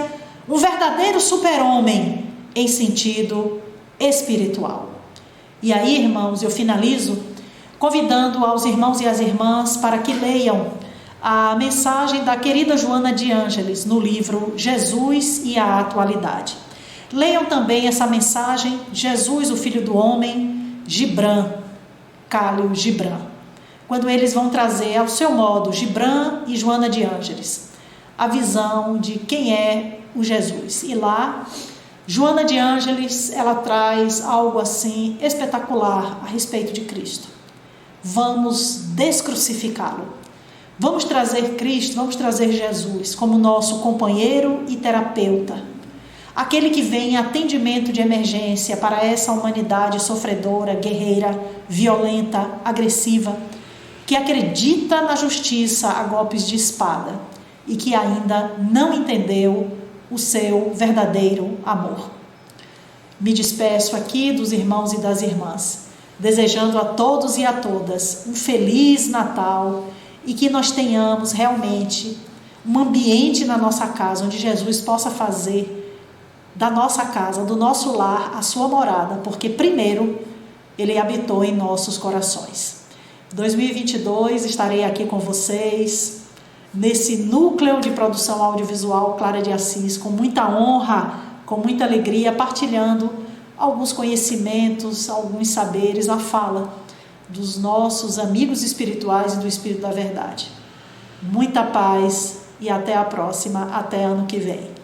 um verdadeiro super-homem em sentido espiritual. E aí, irmãos, eu finalizo convidando aos irmãos e às irmãs para que leiam a mensagem da querida Joana de Ângeles no livro Jesus e a Atualidade. Leiam também essa mensagem, Jesus, o Filho do Homem, Gibran, Khalil Gibran, quando eles vão trazer ao seu modo, Gibran e Joana de Ângeles, a visão de quem é o Jesus. E lá, Joana de Ângeles, ela traz algo assim espetacular a respeito de Cristo. Vamos descrucificá-lo. Vamos trazer Cristo, vamos trazer Jesus como nosso companheiro e terapeuta. Aquele que vem em atendimento de emergência para essa humanidade sofredora, guerreira, violenta, agressiva, que acredita na justiça a golpes de espada e que ainda não entendeu o seu verdadeiro amor. Me despeço aqui dos irmãos e das irmãs, desejando a todos e a todas um feliz Natal e que nós tenhamos realmente um ambiente na nossa casa onde Jesus possa fazer da nossa casa, do nosso lar, a sua morada, porque primeiro Ele habitou em nossos corações. 2022 estarei aqui com vocês nesse núcleo de produção audiovisual Clara de Assis, com muita honra, com muita alegria, partilhando alguns conhecimentos, alguns saberes, a fala dos nossos amigos espirituais e do Espírito da Verdade. Muita paz e até a próxima, até ano que vem.